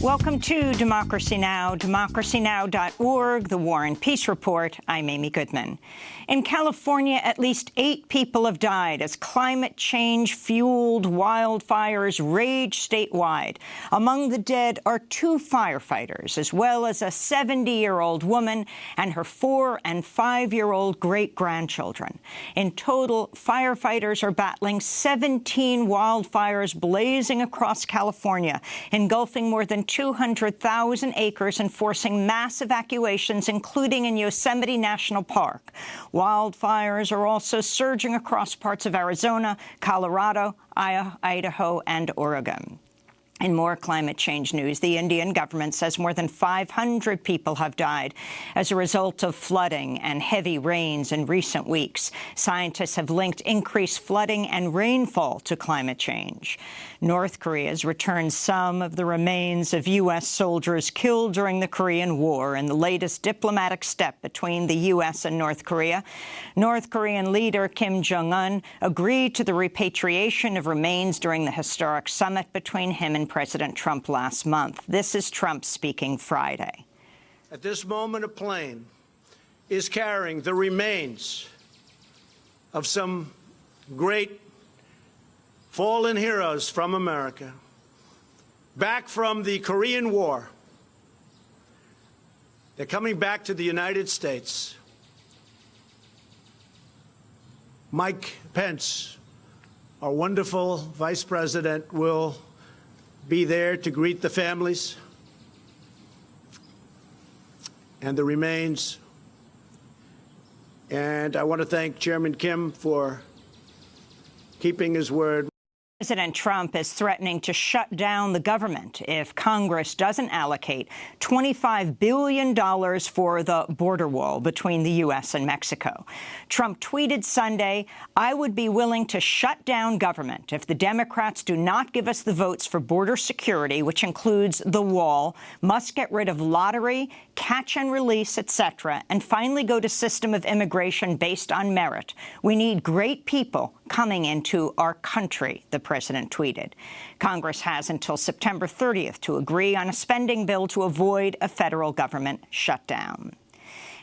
Welcome to Democracy Now!, democracynow.org, The War and Peace Report. I'm Amy Goodman. In California, at least 8 people have died as climate change-fueled wildfires rage statewide. Among the dead are 2 firefighters, as well as a 70-year-old woman and her 4- and 5-year-old great-grandchildren. In total, firefighters are battling 17 wildfires blazing across California, engulfing more than 200,000 acres and forcing mass evacuations, including in Yosemite National Park. Wildfires are also surging across parts of Arizona, Colorado, Idaho, and Oregon. In more climate change news, the Indian government says more than 500 people have died as a result of flooding and heavy rains in recent weeks. Scientists have linked increased flooding and rainfall to climate change. North Korea has returned some of the remains of U.S. soldiers killed during the Korean War in the latest diplomatic step between the U.S. and North Korea. North Korean leader Kim Jong-un agreed to the repatriation of remains during the historic summit between him and President Trump last month. This is Trump speaking Friday. At this moment, a plane is carrying the remains of some great fallen heroes from America back from the Korean War. They're coming back to the United States. Mike Pence, our wonderful vice president, will be there to greet the families and the remains. And I want to thank Chairman Kim for keeping his word. President Trump is threatening to shut down the government if Congress doesn't allocate $25 billion for the border wall between the U.S. and Mexico. Trump tweeted Sunday, "I would be willing to shut down government if the Democrats do not give us the votes for border security, which includes the wall, must get rid of lottery, catch and release, etc., and finally go to system of immigration based on merit. We need great people coming into our country," the president tweeted. Congress has until September 30th to agree on a spending bill to avoid a federal government shutdown.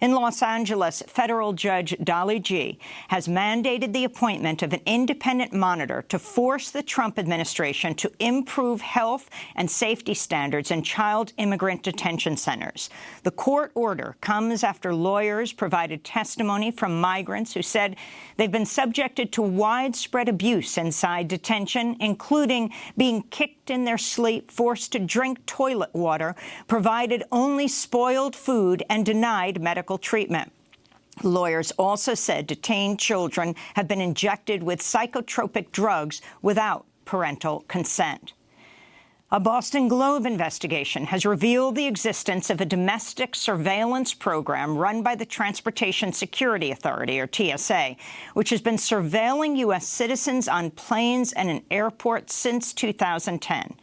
In Los Angeles, federal judge Dolly Gee has mandated the appointment of an independent monitor to force the Trump administration to improve health and safety standards in child immigrant detention centers. The court order comes after lawyers provided testimony from migrants who said they've been subjected to widespread abuse inside detention, including being kicked in their sleep, forced to drink toilet water, provided only spoiled food, and denied medical treatment. Lawyers also said detained children have been injected with psychotropic drugs without parental consent. A Boston Globe investigation has revealed the existence of a domestic surveillance program run by the Transportation Security Authority, or TSA, which has been surveilling U.S. citizens on planes and in airports since 2010.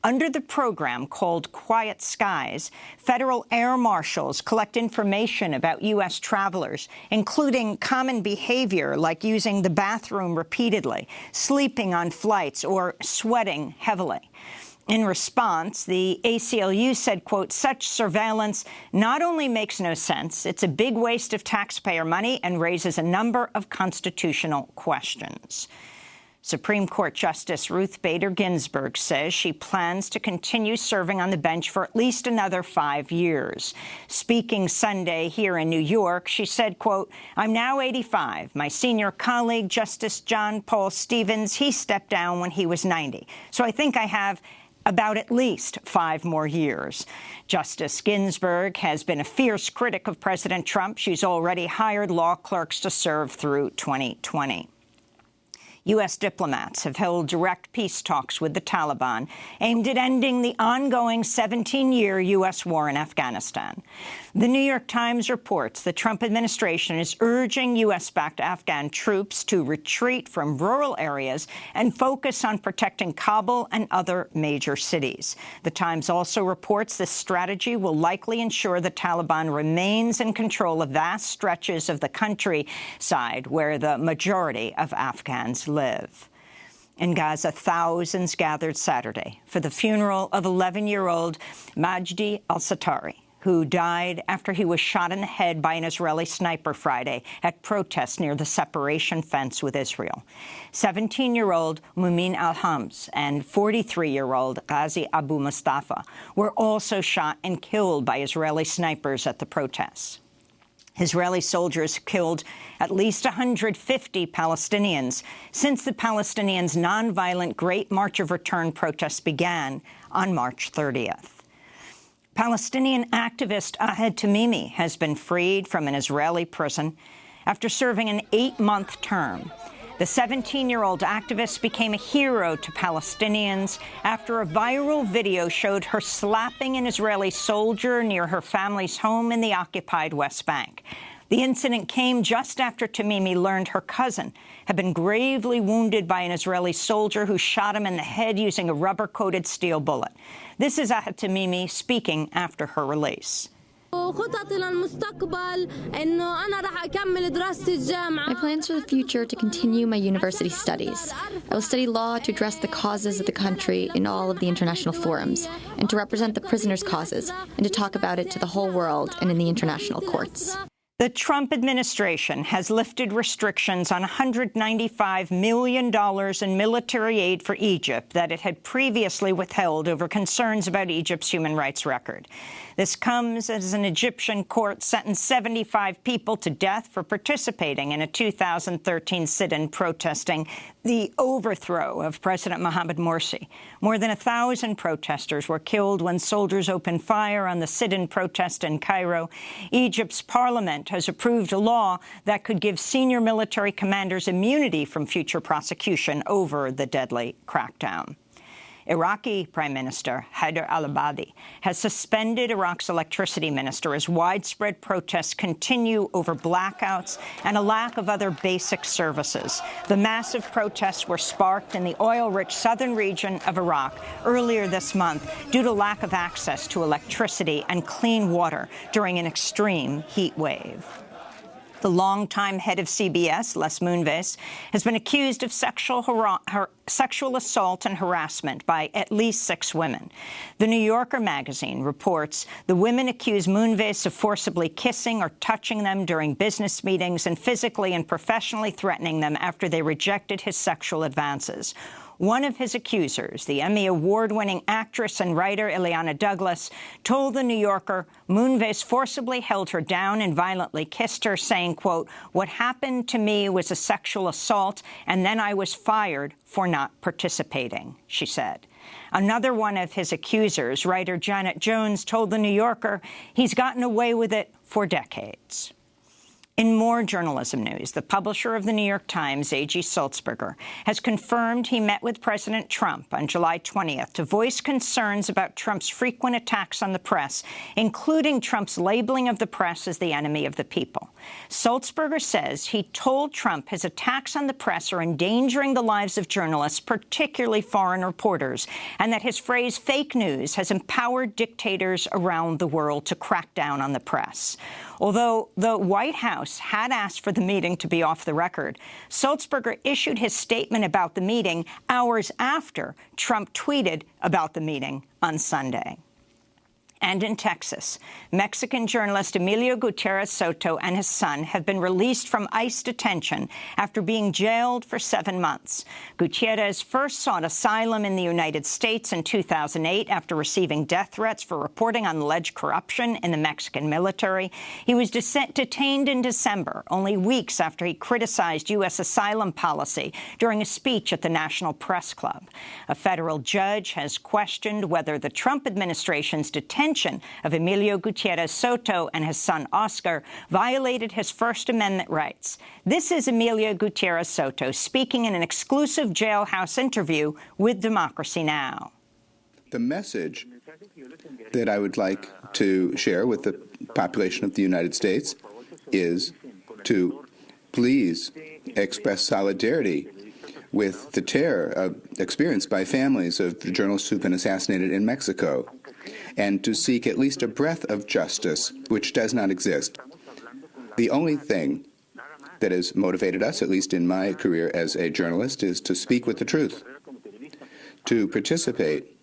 Under the program called Quiet Skies, federal air marshals collect information about U.S. travelers, including common behavior like using the bathroom repeatedly, sleeping on flights, or sweating heavily. In response, the ACLU said, quote, "Such surveillance not only makes no sense, it's a big waste of taxpayer money and raises a number of constitutional questions." Supreme Court Justice Ruth Bader Ginsburg says she plans to continue serving on the bench for at least another 5 years. Speaking Sunday here in New York, she said, quote, "I'm now 85. My senior colleague, Justice John Paul Stevens, he stepped down when he was 90. So I think I have about at least 5 more years." Justice Ginsburg has been a fierce critic of President Trump. She's already hired law clerks to serve through 2020. U.S. diplomats have held direct peace talks with the Taliban aimed at ending the ongoing 17-year U.S. war in Afghanistan. The New York Times reports the Trump administration is urging U.S.-backed Afghan troops to retreat from rural areas and focus on protecting Kabul and other major cities. The Times also reports this strategy will likely ensure the Taliban remains in control of vast stretches of the countryside where the majority of Afghans live. In Gaza, thousands gathered Saturday for the funeral of 11-year-old Majdi al-Satari, who died after he was shot in the head by an Israeli sniper Friday at protests near the separation fence with Israel. 17-year-old Mumin al-Hams and 43-year-old Ghazi Abu Mustafa were also shot and killed by Israeli snipers at the protests. Israeli soldiers killed at least 150 Palestinians since the Palestinians' nonviolent Great March of Return protests began on March 30th. Palestinian activist Ahed Tamimi has been freed from an Israeli prison after serving an 8-month term. The 17-year-old activist became a hero to Palestinians after a viral video showed her slapping an Israeli soldier near her family's home in the occupied West Bank. The incident came just after Tamimi learned her cousin had been gravely wounded by an Israeli soldier who shot him in the head using a rubber-coated steel bullet. This is Ahed Tamimi speaking after her release. My plans for the future are to continue my university studies. I will study law to address the causes of the country in all of the international forums, and to represent the prisoners' causes, and to talk about it to the whole world and in the international courts. The Trump administration has lifted restrictions on $195 million in military aid for Egypt that it had previously withheld over concerns about Egypt's human rights record. This comes as an Egyptian court sentenced 75 people to death for participating in a 2013 sit-in protesting the overthrow of President Mohamed Morsi. More than 1,000 protesters were killed when soldiers opened fire on the sit-in protest in Cairo. Egypt's parliament has approved a law that could give senior military commanders immunity from future prosecution over the deadly crackdown. Iraqi Prime Minister Haider al-Abadi has suspended Iraq's electricity minister as widespread protests continue over blackouts and a lack of other basic services. The massive protests were sparked in the oil-rich southern region of Iraq earlier this month due to lack of access to electricity and clean water during an extreme heat wave. The longtime head of CBS, Les Moonves, has been accused of sexual assault and harassment by at least 6 women. The New Yorker magazine reports the women accuse Moonves of forcibly kissing or touching them during business meetings and physically and professionally threatening them after they rejected his sexual advances. One of his accusers, the Emmy Award-winning actress and writer Illeana Douglas, told The New Yorker Moonves forcibly held her down and violently kissed her, saying, quote, "What happened to me was a sexual assault, and then I was fired for not participating," she said. Another one of his accusers, writer Janet Jones, told The New Yorker he's gotten away with it for decades. In more journalism news, the publisher of The New York Times, A.G. Sulzberger, has confirmed he met with President Trump on July 20th to voice concerns about Trump's frequent attacks on the press, including Trump's labeling of the press as the enemy of the people. Sulzberger says he told Trump his attacks on the press are endangering the lives of journalists, particularly foreign reporters, and that his phrase fake news has empowered dictators around the world to crack down on the press. Although the White House had asked for the meeting to be off the record, Sulzberger issued his statement about the meeting hours after Trump tweeted about the meeting on Sunday. And in Texas, Mexican journalist Emilio Gutierrez Soto and his son have been released from ICE detention after being jailed for 7 months. Gutierrez first sought asylum in the United States in 2008 after receiving death threats for reporting on alleged corruption in the Mexican military. He was detained in December, only weeks after he criticized U.S. asylum policy during a speech at the National Press Club. A federal judge has questioned whether the Trump administration's detention of Emilio Gutierrez Soto and his son Oscar violated his First Amendment rights. This is Emilio Gutierrez Soto speaking in an exclusive jailhouse interview with Democracy Now! The message that I would like to share with the population of the United States is to please express solidarity with the terror experienced by families of journalists who've been assassinated in Mexico, and to seek at least a breath of justice, which does not exist. The only thing that has motivated us, at least in my career as a journalist, is to speak with the truth, to participate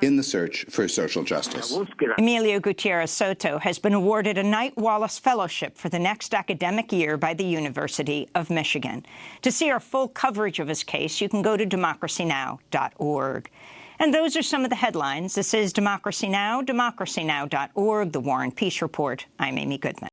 in the search for social justice. Emilio Gutierrez Soto has been awarded a Knight Wallace Fellowship for the next academic year by the University of Michigan. To see our full coverage of his case, you can go to democracynow.org. And those are some of the headlines. This is Democracy Now!, democracynow.org, The War and Peace Report. I'm Amy Goodman.